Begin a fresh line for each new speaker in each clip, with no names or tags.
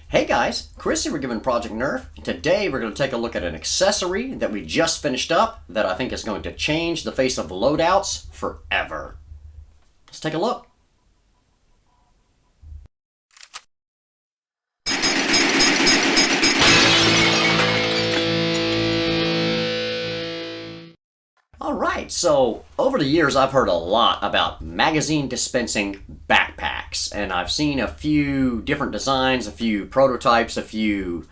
Hey guys, Chris here, we're giving Project Nerf. Today we're going to take a look at an accessory that we just finished up that I think is going to change the face of loadouts forever. Let's take a look. Alright, so over the years I've heard a lot about magazine dispensing backpacks, and I've seen a few different designs, a few prototypes, a few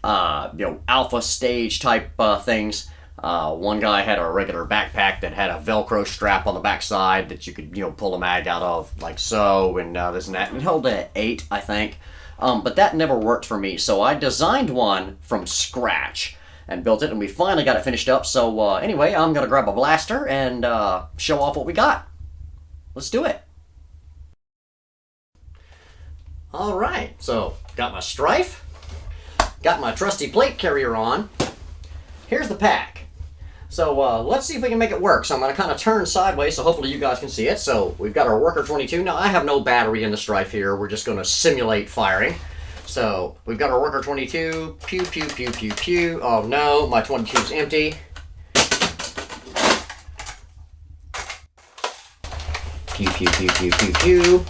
alpha stage type things. One guy had a regular backpack that had a Velcro strap on the backside that you could pull a mag out of like so, and this and that, and it held at 8, I think. But that never worked for me, so I designed one from scratch and built it, and we finally got it finished up. So anyway, I'm gonna grab a blaster and show off what we got. Let's do it. All right, so got my strife, got my trusty plate carrier on. Here's the pack. So let's see if we can make it work. So I'm gonna kind of turn sideways so hopefully you guys can see it. So we've got our worker 22. Now I have no battery in the strife here. We're just gonna simulate firing. So we've got our worker 22, pew, pew, pew, pew, pew. Oh no, my 22 is empty. Pew, pew, pew, pew, pew, pew.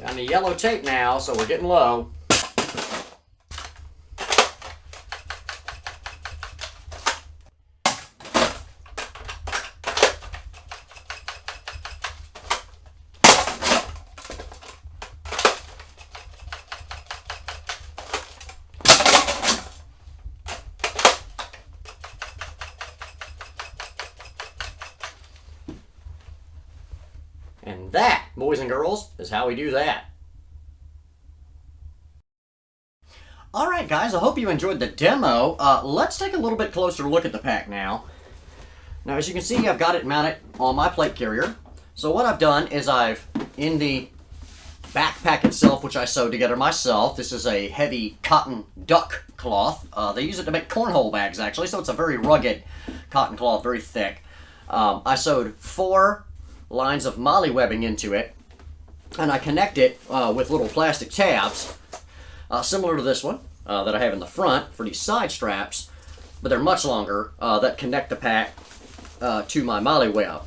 On the yellow tape now, so we're getting low. And that, boys and girls, is how we do that. Alright guys, I hope you enjoyed the demo. Let's take a little bit closer look at the pack now. Now as you can see, I've got it mounted on my plate carrier. So what I've done is in the backpack itself, which I sewed together myself, this is a heavy cotton duck cloth. They use it to make cornhole bags actually, so it's a very rugged cotton cloth, very thick. I sewed 4 lines of molly webbing into it, and I connect it with little plastic tabs, similar to this one that I have in the front for these side straps, but they're much longer, that connect the pack to my molly web.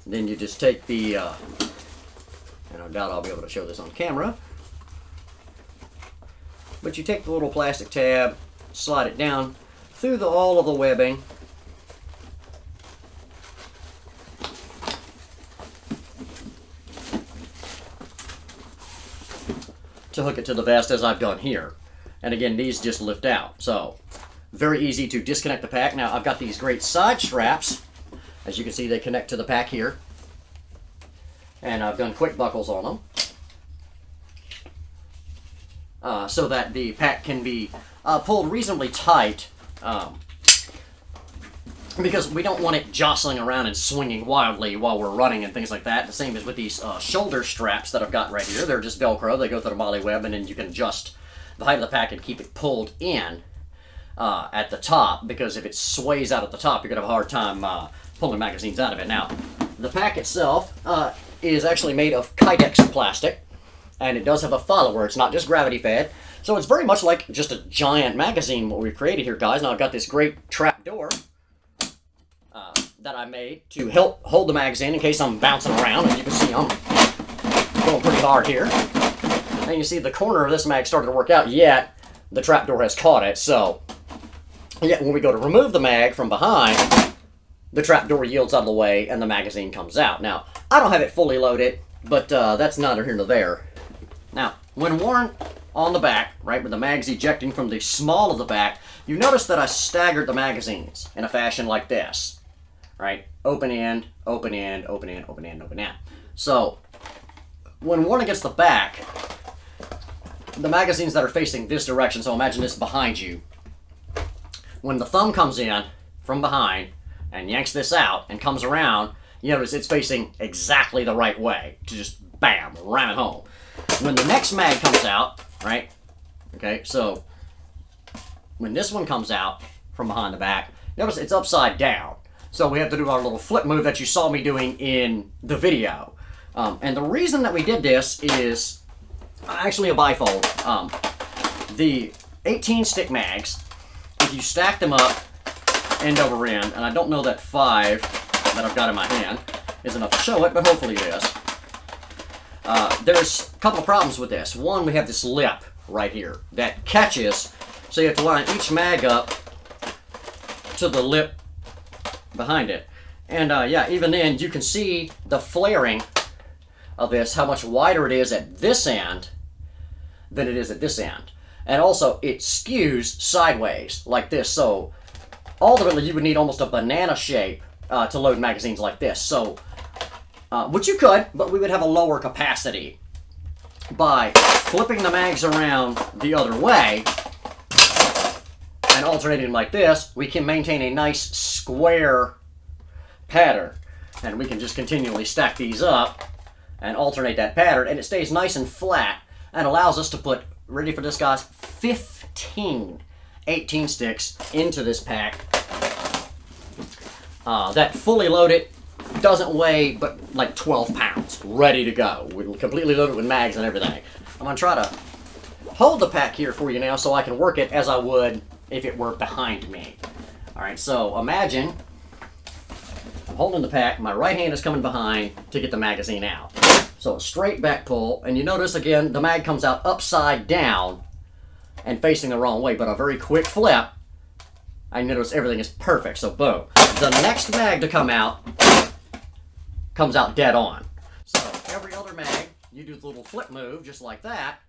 Then you just take the, and I doubt I'll be able to show this on camera, but you take the little plastic tab, slide it down through all of the webbing, to hook it to the vest as I've done here. And again, these just lift out. So, very easy to disconnect the pack. Now, I've got these great side straps. As you can see, they connect to the pack here. And I've done quick buckles on them. So that the pack can be pulled reasonably tight. Because we don't want it jostling around and swinging wildly while we're running and things like that. The same as with these shoulder straps that I've got right here. They're just Velcro. They go through the molly web, and then you can adjust the height of the pack and keep it pulled in at the top, because if it sways out at the top, you're going to have a hard time pulling magazines out of it. Now, the pack itself is actually made of Kydex plastic, and it does have a follower. It's not just gravity fed. So it's very much like just a giant magazine, what we've created here, guys. Now, I've got this great trap door that I made to help hold the magazine in case I'm bouncing around, and you can see I'm going pretty hard here. And you see the corner of this mag started to work out, yet the trapdoor has caught it. So yet when we go to remove the mag from behind, the trapdoor yields out of the way and the magazine comes out. Now, I don't have it fully loaded, but that's neither here nor there. Now, when worn on the back, right, with the mags ejecting from the small of the back, you notice that I staggered the magazines in a fashion like this, right? Open end, open end, open end, open end, open end. So, when worn against the back, the magazines that are facing this direction, so imagine this behind you, when the thumb comes in from behind and yanks this out and comes around, you notice it's facing exactly the right way to just bam, ram it home. When the next mag comes out, right, okay, so when this one comes out from behind the back, notice it's upside down. So we have to do our little flip move that you saw me doing in the video. And the reason that we did this is actually a bifold. The 18 stick mags, if you stack them up end over end, and I don't know that 5 that I've got in my hand is enough to show it, but hopefully it is. There's a couple of problems with this. One, we have this lip right here that catches, so you have to line each mag up to the lip behind it. And yeah, even then you can see the flaring of this, how much wider it is at this end than it is at this end. And also it skews sideways like this, so ultimately you would need almost a banana shape to load magazines like this. So which you could, but we would have a lower capacity. By flipping the mags around the other way and alternating them like this, we can maintain a nice square pattern. And we can just continually stack these up and alternate that pattern, and it stays nice and flat and allows us to put, ready for this guys, 15 18 sticks into this pack. That fully loaded doesn't weigh but like 12 pounds, ready to go. We're completely loaded with mags and everything. I'm going to try to hold the pack here for you now so I can work it as I would if it were behind me. Alright, so imagine I'm holding the pack, my right hand is coming behind to get the magazine out. So a straight back pull, and you notice again the mag comes out upside down and facing the wrong way, but a very quick flip, I notice everything is perfect, so boom. The next mag to come out comes out dead on. So every other mag, you do the little flip move just like that.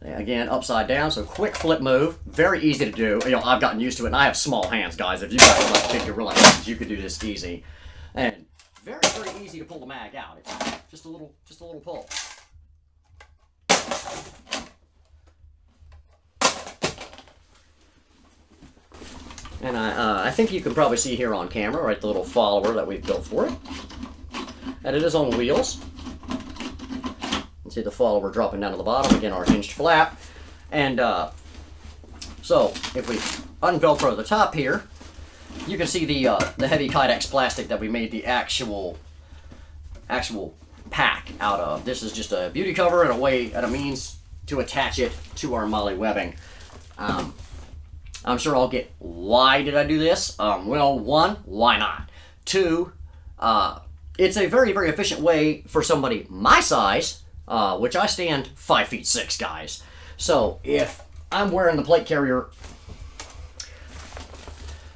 Again, upside down, so quick flip move, very easy to do. You know, I've gotten used to it, and I have small hands, guys. If you guys like big gorilla hands, you could do this easy. And very, very easy to pull the mag out. It's just a little pull. And I think you can probably see here on camera, right, the little follower that we've built for it. And it is on wheels. You can see the follower dropping down to the bottom, again, our hinged flap. And so, if we unvelcro the top here, you can see the heavy Kydex plastic that we made the actual pack out of. This is just a beauty cover and a means to attach it to our MOLLE webbing. I'm sure I'll get, why did I do this? Well, one, why not? Two, it's a very, very efficient way for somebody my size, which I stand 5'6", guys. So if I'm wearing the plate carrier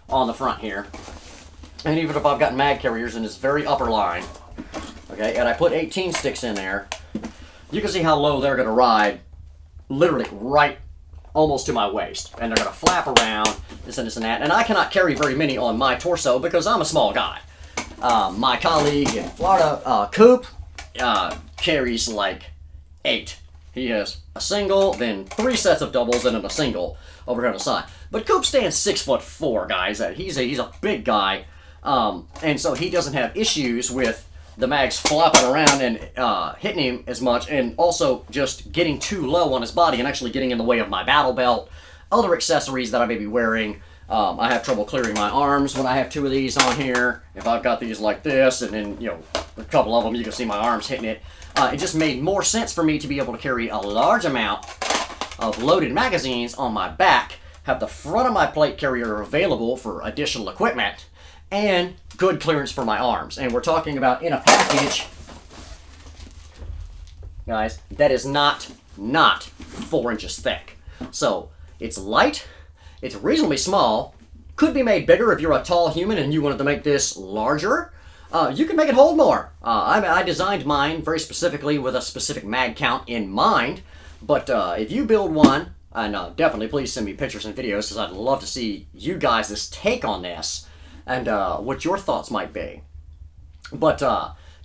on the front here, and even if I've got mag carriers in this very upper line, okay, and I put 18 sticks in there, you can see how low they're going to ride, literally right almost to my waist, and they're going to flap around, this and that, and I cannot carry very many on my torso because I'm a small guy. My colleague in Florida, Coop, carries like 8. He has a single, then 3 sets of doubles, and then a single over here on the side. But Coop stands 6'4", guys. He's a big guy, and so he doesn't have issues with the mags flopping around and hitting him as much, and also just getting too low on his body and actually getting in the way of my battle belt, other accessories that I may be wearing. I have trouble clearing my arms when I have 2 of these on here. If I've got these like this, and then, you know, a couple of them, you can see my arms hitting it. It just made more sense for me to be able to carry a large amount of loaded magazines on my back, have the front of my plate carrier available for additional equipment, and good clearance for my arms. And we're talking about in a package, guys, that is not 4 inches thick. So it's light, it's reasonably small, could be made bigger if you're a tall human and you wanted to make this larger. You can make it hold more. I designed mine very specifically with a specific mag count in mind, but if you build one, and definitely please send me pictures and videos because I'd love to see you guys' take on this and what your thoughts might be. But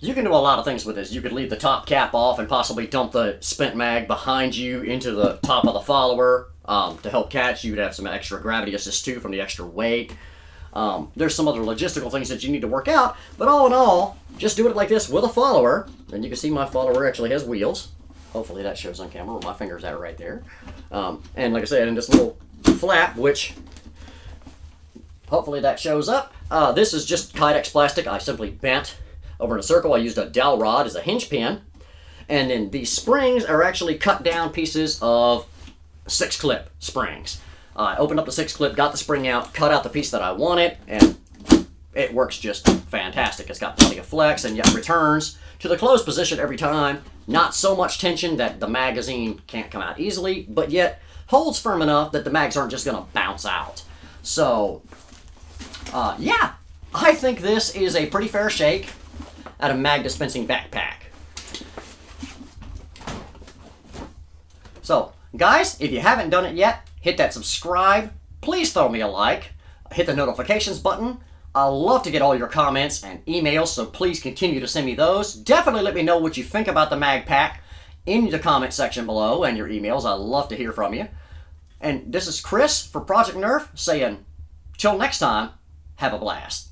you can do a lot of things with this. You could leave the top cap off and possibly dump the spent mag behind you into the top of the follower to help catch. You would have some extra gravity assist too from the extra weight. There's some other logistical things that you need to work out, but all in all, just do it like this with a follower. And you can see my follower actually has wheels. Hopefully that shows on camera where my finger's at right there. And like I said, in this little flap, which hopefully that shows up. This is just Kydex plastic. I simply bent over in a circle. I used a dowel rod as a hinge pin. And then these springs are actually cut down pieces of 6-clip springs. I opened up the 6-clip, got the spring out, cut out the piece that I wanted, and it works just fantastic. It's got plenty of flex and yet returns to the closed position every time. Not so much tension that the magazine can't come out easily, but yet holds firm enough that the mags aren't just going to bounce out. So, yeah, I think this is a pretty fair shake at a mag dispensing backpack. So, guys, if you haven't done it yet, hit that subscribe. Please throw me a like. Hit the notifications button. I love to get all your comments and emails, so please continue to send me those. Definitely let me know what you think about the mag pack in the comment section below and your emails. I love to hear from you. And this is Chris for Project Nerf saying, till next time, have a blast.